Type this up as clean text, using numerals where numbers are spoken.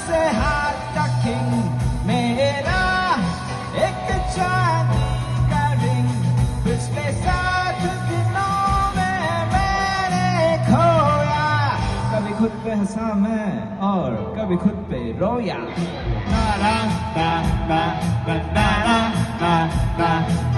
से हाथ का किंग मेरा एक चांदी का रिंग पिछले 7 दिनों में मैंने खोया कभी खुद पे हंसा मैं और कभी खुद पे रोया ना ना ना ना ना ना ना